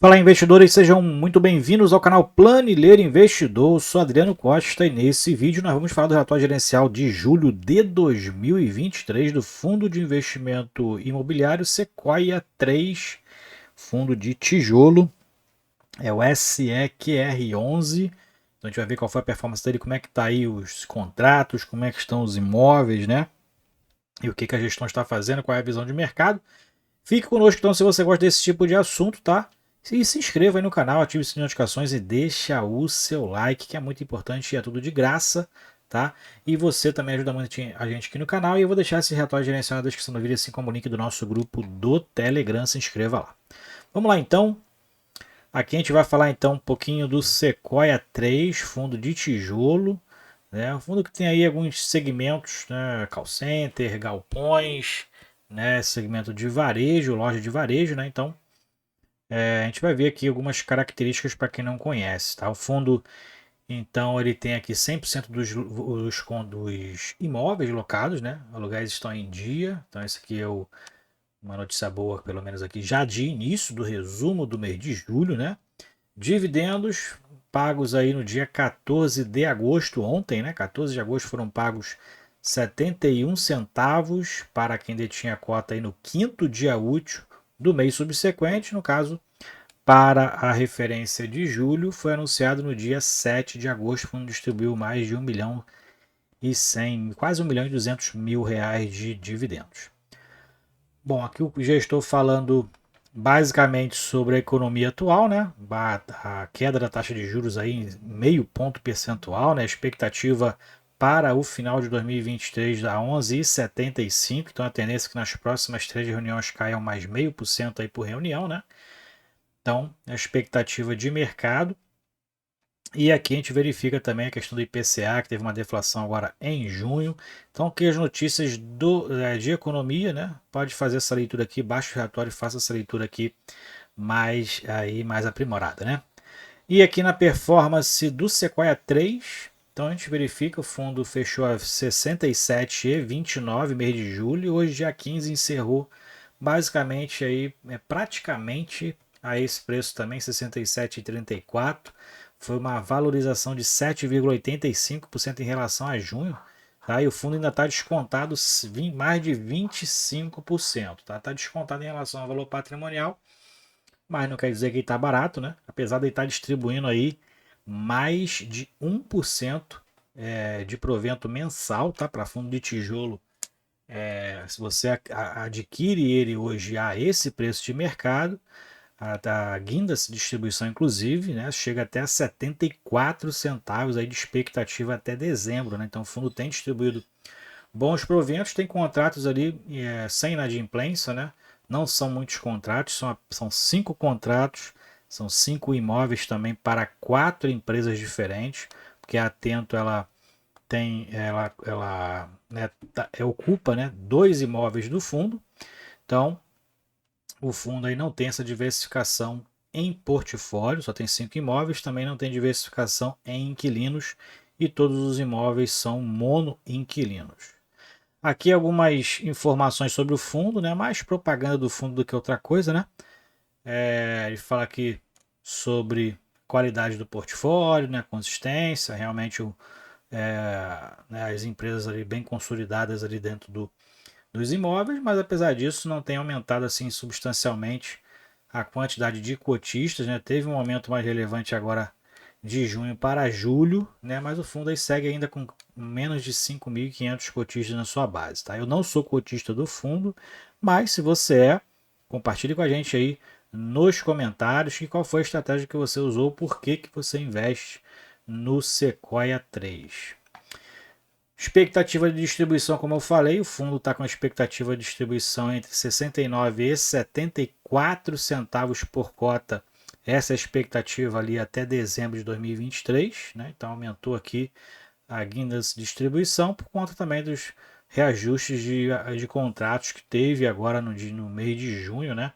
Fala, investidores, sejam muito bem-vindos ao canal Planileiro Investidor. Eu sou Adriano Costa e nesse vídeo nós vamos falar do relatório gerencial de julho de 2023 do Fundo de Investimento Imobiliário Sequoia 3, fundo de tijolo, é o SEQR11. Então a gente vai ver qual foi a performance dele, como é que está aí os contratos, como é que estão os imóveis, né? E o que a gestão está fazendo, qual é a visão de mercado. Fique conosco então se você gosta desse tipo de assunto, tá? E se inscreva aí no canal, ative as notificações e deixa o seu like, que é muito importante e é tudo de graça, tá? E você também ajuda muito a gente aqui no canal. E eu vou deixar esse relatório gerenciado na descrição do vídeo, assim como o link do nosso grupo do Telegram. Se inscreva lá. Vamos lá então. Aqui a gente vai falar então um pouquinho do Sequoia 3, fundo de tijolo. Né? Um fundo que tem aí alguns segmentos, né? Call center, galpões, né? Segmento de varejo, loja de varejo, né? Então a gente vai ver aqui algumas características para quem não conhece, tá? O fundo, então, ele tem aqui 100% dos imóveis locados, né? Aluguéis estão em dia. Então, esse aqui é uma notícia boa, pelo menos aqui, já de início do resumo do mês de julho, né? Dividendos pagos aí no dia 14 de agosto, ontem, né? 14 de agosto foram pagos 71 centavos para quem detinha a cota aí no quinto dia útil do mês subsequente. No caso, para a referência de julho, foi anunciado no dia 7 de agosto, quando distribuiu mais de 1 milhão e 100, quase 1 milhão e 200 mil reais de dividendos. Bom, aqui eu já estou falando basicamente sobre a economia atual, né? A queda da taxa de juros aí em meio ponto percentual, né? A expectativa para o final de 2023 da 11,75, então a tendência é que nas próximas três reuniões caiam mais 0,5% aí por reunião, né? Então, a expectativa de mercado. E aqui a gente verifica também a questão do IPCA, que teve uma deflação agora em junho. Então, aqui as notícias de economia, né? Pode fazer essa leitura aqui, baixa o relatório e faça essa leitura aqui mais aprimorada, né? E aqui na performance do Sequoia 3, então a gente verifica o fundo fechou a 67,29 mês de julho, hoje dia 15 encerrou basicamente aí praticamente a esse preço também, 67,34. Foi uma valorização de 7,85% em relação a junho. Tá? E o fundo ainda está descontado mais de 25%. Está descontado em relação ao valor patrimonial, mas não quer dizer que ele está barato, né? Apesar de ele estar distribuindo aí mais de 1% de provento mensal, tá? Para fundo de tijolo. Se você adquire ele hoje a esse preço de mercado, a Guindas Distribuição, inclusive, né, chega até a 74 centavos aí de expectativa até dezembro. Né? Então o fundo tem distribuído bons proventos, tem contratos ali sem inadimplência, né? Não são muitos contratos, são 5 contratos, são 5 imóveis também para 4 empresas diferentes, porque a Atento ela né, ocupa, né, 2 imóveis do fundo. Então o fundo aí não tem essa diversificação em portfólio, só tem 5 imóveis, também não tem diversificação em inquilinos e todos os imóveis são monoinquilinos. Aqui algumas informações sobre o fundo, né? Mais propaganda do fundo do que outra coisa, né? Ele fala aqui sobre qualidade do portfólio, né? Consistência, realmente né, as empresas ali bem consolidadas ali dentro dos imóveis, mas apesar disso não tem aumentado assim substancialmente a quantidade de cotistas, né? Teve um aumento mais relevante agora de junho para julho, né? Mas o fundo aí segue ainda com menos de 5.500 cotistas na sua base, tá? Eu não sou cotista do fundo, mas se você compartilhe com a gente aí nos comentários qual foi a estratégia que você usou, por que você investe no Sequoia 3. Expectativa de distribuição, como eu falei, o fundo está com a expectativa de distribuição entre 69 e 74 centavos por cota. Essa é a expectativa ali até dezembro de 2023, né? Então aumentou aqui a Guindas Distribuição por conta também dos reajustes de contratos que teve agora no mês de junho, né?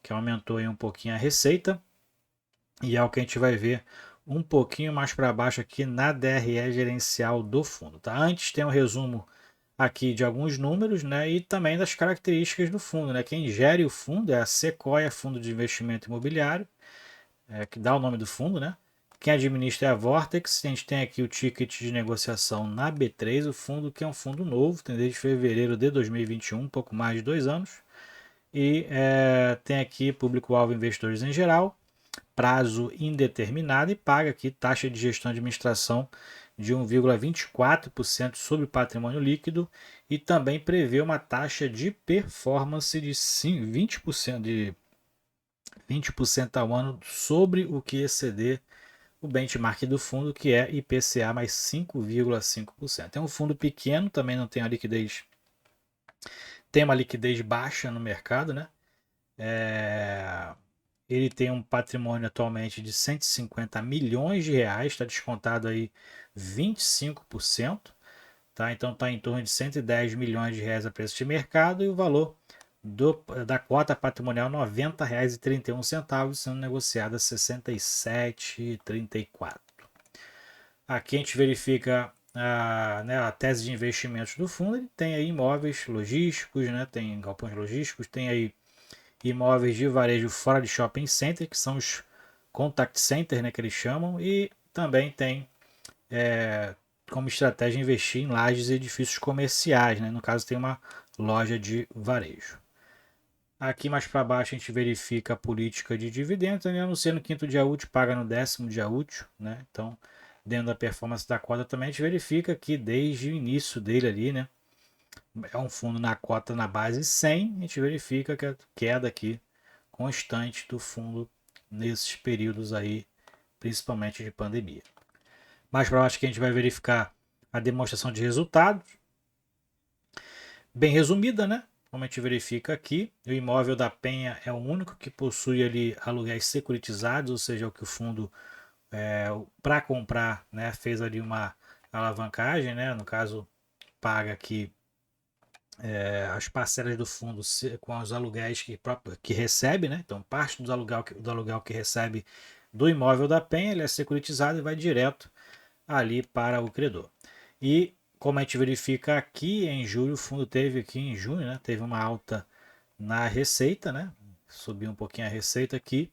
Que aumentou aí um pouquinho a receita. E é o que a gente vai ver um pouquinho mais para baixo aqui na DRE gerencial do fundo. Tá? Antes tem um resumo aqui de alguns números, né, e também das características do fundo. Né? Quem gere o fundo é a Sequoia Fundo de Investimento Imobiliário. que dá o nome do fundo, né? Quem administra é a Vortex. A gente tem aqui o ticket de negociação na B3, o fundo que é um fundo novo, tem desde fevereiro de 2021, um pouco mais de 2 anos. E tem aqui público-alvo investidores em geral, prazo indeterminado e paga aqui taxa de gestão e administração de 1,24% sobre o patrimônio líquido e também prevê uma taxa de performance de 20%, 20% ao ano sobre o que exceder o benchmark do fundo, que é IPCA mais 5,5%. É um fundo pequeno, também não tem a liquidez, tem uma liquidez baixa no mercado, né? Ele tem um patrimônio atualmente de 150 milhões de reais, está descontado aí 25%, tá? Então está em torno de 110 milhões de reais a preço de mercado e o valor da cota patrimonial R$ 90,31, sendo negociada a R$ 67,34. Aqui a gente verifica a tese de investimentos do fundo. Ele tem aí imóveis logísticos, né? Tem galpões logísticos, tem aí imóveis de varejo fora de shopping center, que são os contact center, né, que eles chamam, e também tem como estratégia investir em lajes e edifícios comerciais, né? No caso tem uma loja de varejo. Aqui mais para baixo a gente verifica a política de dividendos, né? Anuncia no quinto dia útil, paga no 10º dia útil, né? Então, dentro da performance da cota também a gente verifica que desde o início dele ali, né? É um fundo na cota na base 100, a gente verifica que a queda aqui constante do fundo nesses períodos aí, principalmente de pandemia. Mais para baixo que a gente vai verificar a demonstração de resultados, bem resumida, né? Como a gente verifica aqui, o imóvel da Penha é o único que possui ali aluguéis securitizados, ou seja, o que o fundo para comprar, né, fez ali uma alavancagem, né? No caso, paga aqui as parcelas do fundo com os aluguéis que recebe, né? Então, parte do aluguel que recebe do imóvel da Penha, ele é securitizado e vai direto ali para o credor. E como a gente verifica aqui em julho, o fundo teve aqui em junho, né? Teve uma alta na receita, né? Subiu um pouquinho a receita aqui,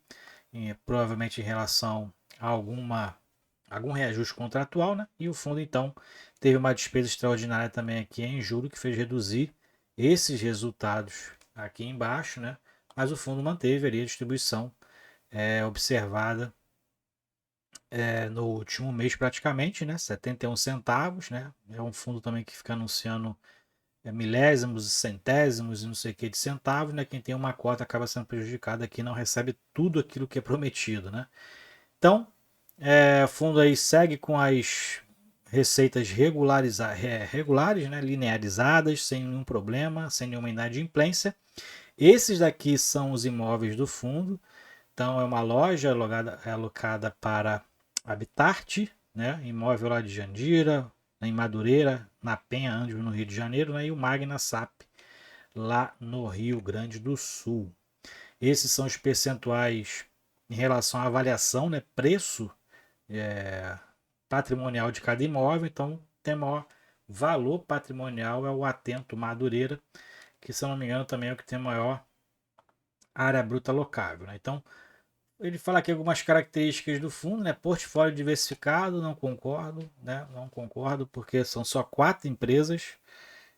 provavelmente em relação a algum reajuste contratual, né? E o fundo então teve uma despesa extraordinária também aqui em julho que fez reduzir esses resultados aqui embaixo, né? Mas o fundo manteve ali a distribuição observada no último mês praticamente, né? 71 centavos, né? É um fundo também que fica anunciando milésimos, centésimos e não sei o que de centavos, né? Quem tem uma cota acaba sendo prejudicado aqui, não recebe tudo aquilo que é prometido, né? Então, o fundo aí segue com as receitas regulares, né? Linearizadas, sem nenhum problema, sem nenhuma inadimplência. Esses daqui são os imóveis do fundo. Então, é uma loja alocada para Habitarte, né? Imóvel lá de Jandira, em Madureira, na Penha, Andes, no Rio de Janeiro, né? E o Magna Sap, lá no Rio Grande do Sul. Esses são os percentuais em relação à avaliação, né? Preço patrimonial de cada imóvel. Então, tem maior valor patrimonial é o Atento Madureira, que, se eu não me engano, também é o que tem maior área bruta locável, né? Então, ele fala aqui algumas características do fundo, né? Portfólio diversificado, não concordo, né? Não concordo, porque são só 4 empresas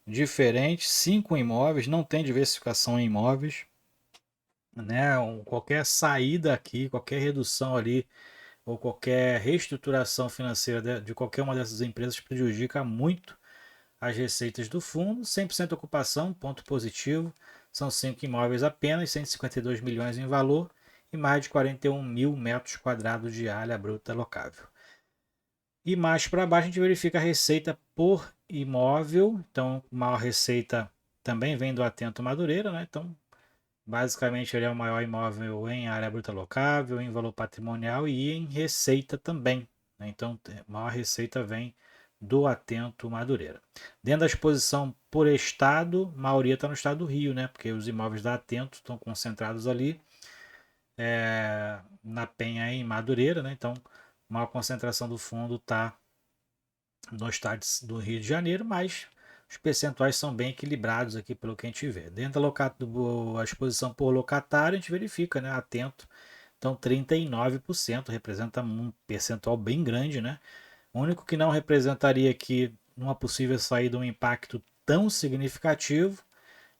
diferentes, 5 imóveis, não tem diversificação em imóveis, né? Qualquer saída aqui, qualquer redução ali, ou qualquer reestruturação financeira de qualquer uma dessas empresas prejudica muito as receitas do fundo. 100% ocupação, ponto positivo, são 5 imóveis apenas, 152 milhões em valor e mais de 41 mil metros quadrados de área bruta locável. E mais para baixo a gente verifica a receita por imóvel. Então, maior receita também vem do Atento Madureira, né? Então, basicamente ele é o maior imóvel em área bruta locável, em valor patrimonial e em receita também, né? Então, a maior receita vem do Atento Madureira. Dentro da exposição por estado, a maioria está no estado do Rio, né? Porque os imóveis da Atento estão concentrados ali na Penha e em Madureira, né? Então, a maior concentração do fundo está no estado do Rio de Janeiro, mas os percentuais são bem equilibrados aqui pelo que a gente vê. Dentro da exposição por locatário, a gente verifica, né? Atento Então 39% representa um percentual bem grande, né? O único que não representaria aqui numa possível saída um impacto tão significativo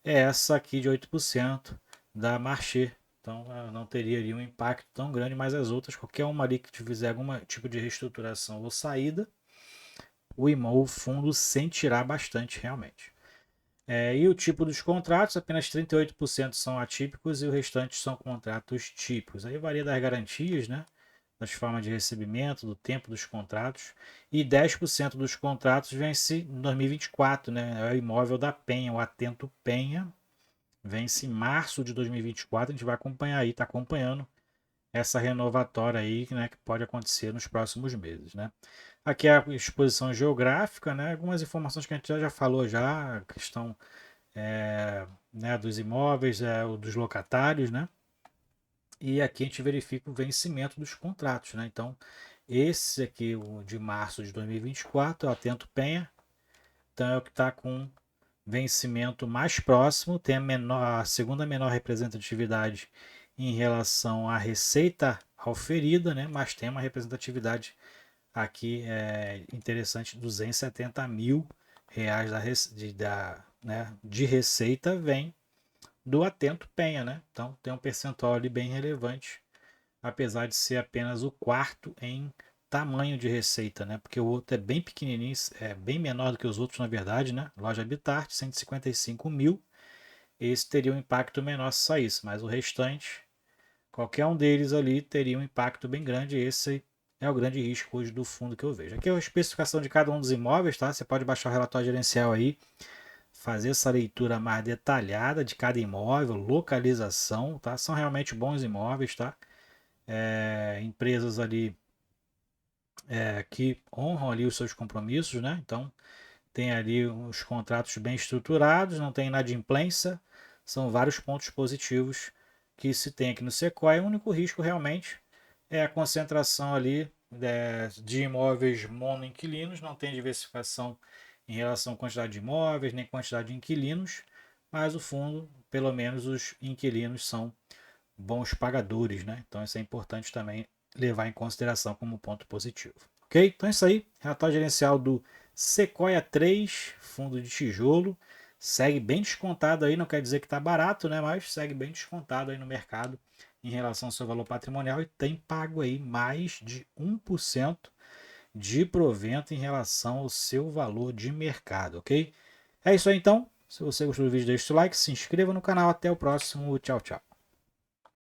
é essa aqui de 8% da Marché. Então ela não teria ali um impacto tão grande, mas as outras, qualquer uma ali que fizer algum tipo de reestruturação ou saída, o fundo sentirá bastante realmente. E o tipo dos contratos, apenas 38% são atípicos e o restante são contratos típicos. Aí varia das garantias, né? Das formas de recebimento, do tempo dos contratos. E 10% dos contratos vence em 2024, né? É o imóvel da Penha, o Atento Penha, vence em março de 2024. A gente vai acompanhar aí, está acompanhando essa renovatória aí, né, que pode acontecer nos próximos meses, né? Aqui é a exposição geográfica, né? Algumas informações que a gente já falou já, a questão né, dos imóveis, dos locatários, né? E aqui a gente verifica o vencimento dos contratos, né? Então, esse aqui, o de março de 2024, é o Atento Penha, então é o que está com vencimento mais próximo, tem a segunda menor representatividade em relação à receita oferida, né? Mas tem uma representatividade aqui interessante, 270 mil reais de receita vem do Atento Penha, né? Então tem um percentual ali bem relevante, apesar de ser apenas o quarto em tamanho de receita, né? Porque o outro é bem pequenininho, é bem menor do que os outros, na verdade, né? Loja Habitart, 155 mil. Esse teria um impacto menor se saísse, mas o restante, qualquer um deles ali teria um impacto bem grande. Esse é o grande risco hoje do fundo que eu vejo. Aqui é a especificação de cada um dos imóveis, tá? Você pode baixar o relatório gerencial aí, fazer essa leitura mais detalhada de cada imóvel, localização, tá? São realmente bons imóveis, tá? Empresas ali que honram ali os seus compromissos, né? Então tem ali os contratos bem estruturados, não tem inadimplência, são vários pontos positivos que se tem aqui no Sequoia. O único risco realmente é a concentração ali de imóveis monoinquilinos, não tem diversificação em relação à quantidade de imóveis, nem quantidade de inquilinos, mas o fundo, pelo menos os inquilinos são bons pagadores, né? Então isso é importante também levar em consideração como ponto positivo. Ok? Então é isso aí, relatório gerencial do Sequoia 3, fundo de tijolo, segue bem descontado aí, não quer dizer que está barato, né? Mas segue bem descontado aí no mercado em relação ao seu valor patrimonial e tem pago aí mais de 1% de provento em relação ao seu valor de mercado, ok? É isso aí então. Se você gostou do vídeo, deixe o like, se inscreva no canal. Até o próximo. Tchau, tchau.